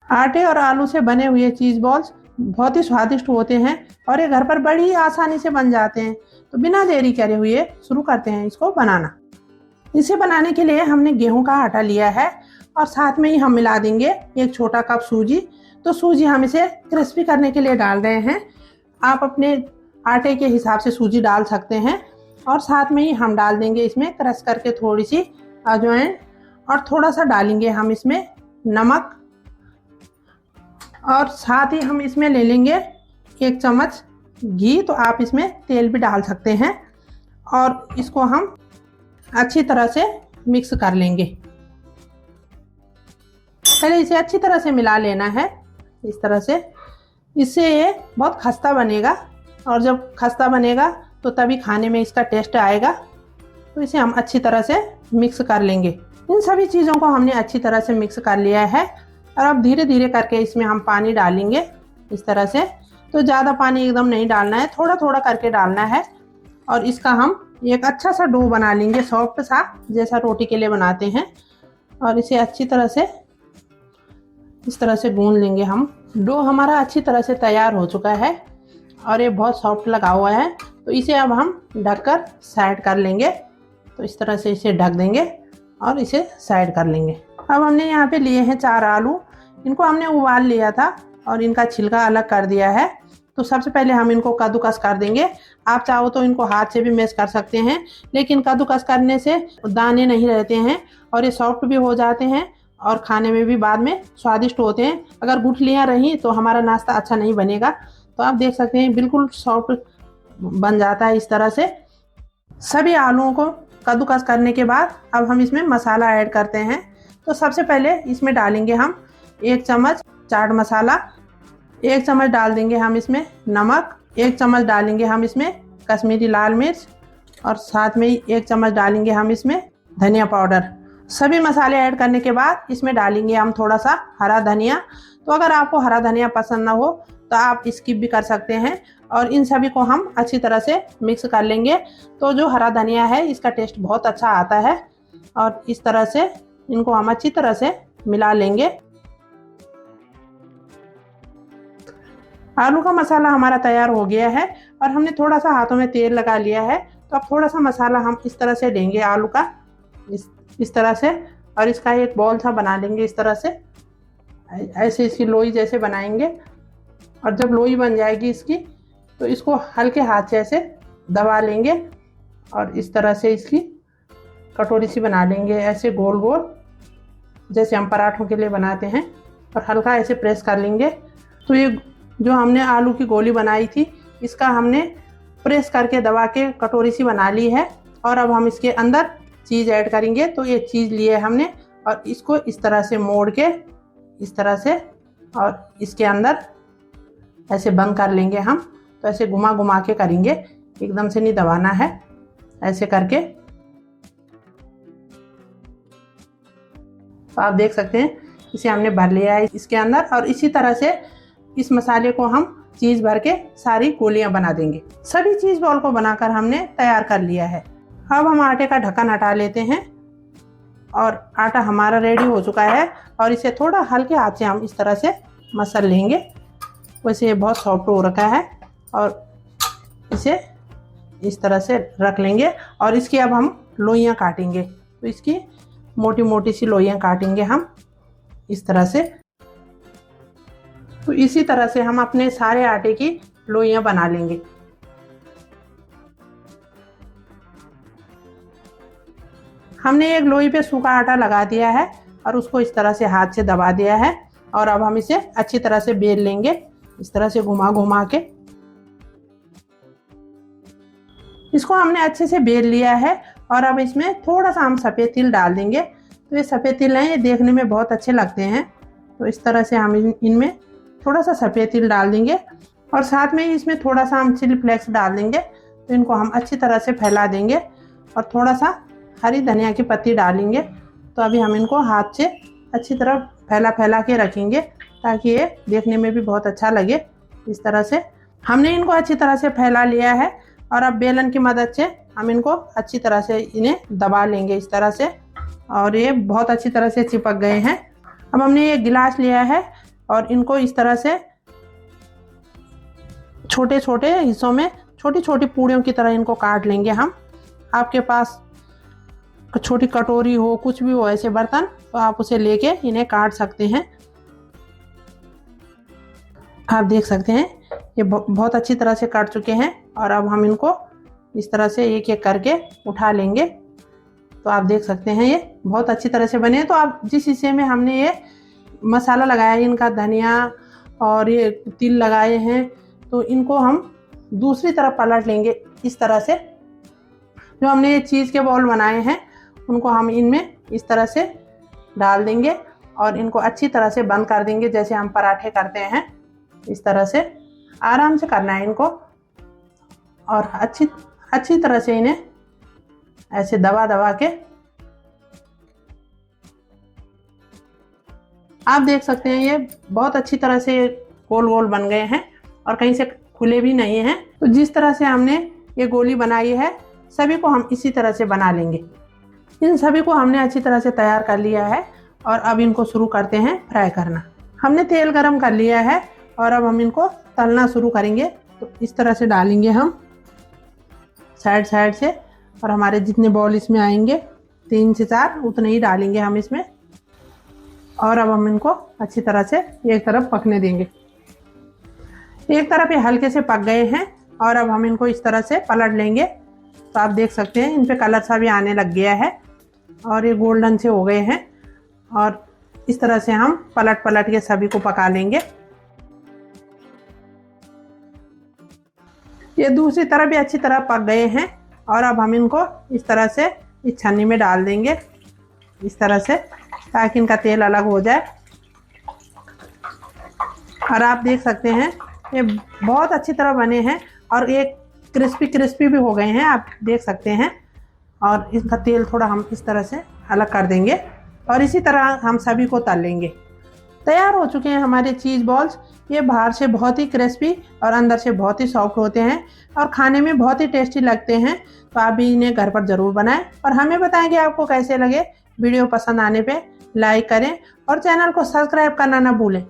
आटे और आलू से बने हुए चीज़ बॉल्स बहुत ही स्वादिष्ट होते हैं और ये घर पर बड़ी आसानी से बन जाते हैं। तो बिना देरी करे हुए शुरू करते हैं इसको बनाना। इसे बनाने के लिए हमने गेहूं का आटा लिया है और साथ में ही हम मिला देंगे एक छोटा कप सूजी। तो सूजी हम इसे क्रिस्पी करने के लिए डाल रहे हैं। आप अपने आटे के हिसाब से सूजी डाल सकते हैं। और साथ में ही हम डाल देंगे इसमें क्रश करके थोड़ी सी अजवाइन और थोड़ा सा डालेंगे हम इसमें नमक। और साथ ही हम इसमें ले लेंगे 1 चम्मच घी। तो आप इसमें तेल भी डाल सकते हैं और इसको हम अच्छी तरह से मिक्स कर लेंगे। पहले इसे अच्छी तरह से मिला लेना है इस तरह से। इससे ये बहुत खस्ता बनेगा और जब खस्ता बनेगा तो तभी खाने में इसका टेस्ट आएगा। तो इसे हम अच्छी तरह से मिक्स कर लेंगे। इन सभी चीज़ों को हमने अच्छी तरह से मिक्स कर लिया है और अब धीरे धीरे करके इसमें हम पानी डालेंगे इस तरह से। तो ज़्यादा पानी एकदम नहीं डालना है, थोड़ा थोड़ा करके डालना है। और इसका हम एक अच्छा सा डो बना लेंगे, सॉफ्ट सा, जैसा रोटी के लिए बनाते हैं। और इसे अच्छी तरह से इस तरह से गूंद लेंगे हम। डो हमारा अच्छी तरह से तैयार हो चुका है और ये बहुत सॉफ्ट लगा हुआ है। तो इसे अब हम ढककर साइड कर लेंगे। तो इस तरह से इसे ढक देंगे और इसे साइड कर लेंगे। अब हमने यहाँ पे लिए हैं 4 आलू। इनको हमने उबाल लिया था और इनका छिलका अलग कर दिया है। तो सबसे पहले हम इनको कद्दूकस कर देंगे। आप चाहो तो इनको हाथ से भी मैश कर सकते हैं, लेकिन कद्दूकस करने से दाने नहीं रहते हैं और ये सॉफ्ट भी हो जाते हैं और खाने में भी बाद में स्वादिष्ट होते हैं। अगर गुठलियाँ रहीं तो हमारा नाश्ता अच्छा नहीं बनेगा। तो आप देख सकते हैं बिल्कुल सॉफ्ट बन जाता है इस तरह से। सभी आलूओं को कद्दूकस करने के बाद अब हम इसमें मसाला ऐड करते हैं। तो सबसे पहले इसमें डालेंगे हम 1 चम्मच चाट मसाला, 1 चम्मच डाल देंगे हम इसमें नमक, 1 चम्मच डालेंगे हम इसमें कश्मीरी लाल मिर्च और साथ में ही 1 चम्मच डालेंगे हम इसमें धनिया पाउडर। सभी मसाले ऐड करने के बाद इसमें डालेंगे हम थोड़ा सा हरा धनिया। तो अगर आपको हरा धनिया पसंद ना हो तो आप स्किप भी कर सकते हैं। और इन सभी को हम अच्छी तरह से मिक्स कर लेंगे। तो जो हरा धनिया है इसका टेस्ट बहुत अच्छा आता है। और इस तरह से इनको हम अच्छी तरह से मिला लेंगे। आलू का मसाला हमारा तैयार हो गया है और हमने थोड़ा सा हाथों में तेल लगा लिया है। तो अब थोड़ा सा मसाला हम इस तरह से देंगे आलू का, इस तरह से। और इसका एक बॉल सा बना लेंगे इस तरह से, ऐसे इसकी लोई जैसे बनाएंगे। और जब लोई बन जाएगी इसकी तो इसको हल्के हाथ से ऐसे दबा लेंगे और इस तरह से इसकी कटोरी सी बना लेंगे, ऐसे गोल गोल, जैसे हम पराठों के लिए बनाते हैं। और हल्का ऐसे प्रेस कर लेंगे। तो ये जो हमने आलू की गोली बनाई थी इसका हमने प्रेस करके दबा के कटोरी सी बना ली है। और अब हम इसके अंदर चीज़ ऐड करेंगे। तो ये चीज़ लिए हमने और इसको इस तरह से मोड़ के इस तरह से और इसके अंदर ऐसे बंद कर लेंगे हम। तो ऐसे घुमा घुमा के करेंगे, एकदम से नहीं दबाना है, ऐसे करके। तो आप देख सकते हैं इसे हमने भर लिया है इसके अंदर। और इसी तरह से इस मसाले को हम चीज़ भर के सारी गोलियां बना देंगे। सभी चीज़ बॉल को बनाकर हमने तैयार कर लिया है। अब हम आटे का ढक्कन हटा लेते हैं और आटा हमारा रेडी हो चुका है। और इसे थोड़ा हल्के हाथ से हम इस तरह से मसल लेंगे। वैसे ये बहुत सॉफ्ट हो रखा है और इसे इस तरह से रख लेंगे। और इसकी अब हम लोइयाँ काटेंगे। तो इसकी मोटी मोटी सी लोइयाँ काटेंगे हम इस तरह से। तो इसी तरह से हम अपने सारे आटे की लोइयाँ बना लेंगे। हमने एक लोई पे सूखा आटा लगा दिया है और उसको इस तरह से हाथ से दबा दिया है। और अब हम इसे अच्छी तरह से बेल लेंगे, इस तरह से घुमा घुमा के। इसको हमने अच्छे से बेल लिया है और अब इसमें थोड़ा सा हम सफ़ेद तिल डाल देंगे। तो ये सफ़ेद तिल हैं, ये देखने में बहुत अच्छे लगते हैं। तो इस तरह से हम इनमें थोड़ा सा सफ़ेद तिल डाल देंगे और साथ में ही इसमें थोड़ा सा हम चिली फ्लेक्स डाल देंगे। तो इनको हम अच्छी तरह से फैला देंगे और थोड़ा सा हरी धनिया की पत्ती डालेंगे। तो अभी हम इनको हाथ से अच्छी तरह फैला फैला के रखेंगे ताकि ये देखने में भी बहुत अच्छा लगे। इस तरह से हमने इनको अच्छी तरह से फैला लिया है और अब बेलन की मदद से हम इनको अच्छी तरह से इन्हें दबा लेंगे इस तरह से। और ये बहुत अच्छी तरह से चिपक गए हैं। अब हमने एक गिलास लिया है और इसको इस तरह से और इनको इस तरह से छोटे छोटे हिस्सों में छोटी छोटी पूड़ियों की तरह इनको काट लेंगे हम। आपके पास छोटी कटोरी हो, कुछ भी हो ऐसे बर्तन, तो आप उसे लेके इन्हें काट सकते हैं। आप देख सकते हैं ये बहुत अच्छी तरह से काट चुके हैं और अब हम इनको इस तरह से एक एक करके उठा लेंगे। तो आप देख सकते हैं ये बहुत अच्छी तरह से बने। तो आप जिस हिस्से में हमने ये मसाला लगाया है, इनका धनिया और ये तिल लगाए हैं, तो इनको हम दूसरी तरफ पलट लेंगे इस तरह से। जो हमने ये चीज़ के बॉल बनाए हैं उनको हम इनमें इस तरह से डाल देंगे और इनको अच्छी तरह से बंद कर देंगे, जैसे हम पराठे करते हैं। इस तरह से आराम से करना है इनको और अच्छी तरह से इन्हें ऐसे दबा दबा के। आप देख सकते हैं ये बहुत अच्छी तरह से गोल गोल बन गए हैं और कहीं से खुले भी नहीं हैं। तो जिस तरह से हमने ये गोली बनाई है सभी को हम इसी तरह से बना लेंगे। इन सभी को हमने अच्छी तरह से तैयार कर लिया है और अब इनको शुरू करते हैं फ्राई करना। हमने तेल गरम कर लिया है और अब हम इनको तलना शुरू करेंगे। तो इस तरह से डालेंगे हम साइड साइड से, और हमारे जितने बॉल इसमें आएंगे 3 से 4 उतने ही डालेंगे हम इसमें। और अब हम इनको अच्छी तरह से एक तरफ पकने देंगे। एक तरफ ये हल्के से पक गए हैं और अब हम इनको इस तरह से पलट लेंगे। तो आप देख सकते हैं इन पे कलर सा भी आने लग गया है और ये गोल्डन से हो गए हैं। और इस तरह से हम पलट पलट के सभी को पका लेंगे। ये दूसरी तरफ भी अच्छी तरह पक गए हैं और अब हम इनको इस तरह से इस छन्नी में डाल देंगे इस तरह से, ताकि इनका तेल अलग हो जाए। और आप देख सकते हैं ये बहुत अच्छी तरह बने हैं और एक क्रिस्पी भी हो गए हैं, आप देख सकते हैं। और इसका तेल थोड़ा हम इस तरह से अलग कर देंगे और इसी तरह हम सभी को तल लेंगे। तैयार हो चुके हैं हमारे चीज़ बॉल्स। ये बाहर से बहुत ही क्रिस्पी और अंदर से बहुत ही सॉफ्ट होते हैं और खाने में बहुत ही टेस्टी लगते हैं। तो आप भी इन्हें घर पर ज़रूर बनाएं और हमें बताएं कि आपको कैसे लगे। वीडियो पसंद आने पे लाइक करें और चैनल को सब्सक्राइब करना ना भूलें।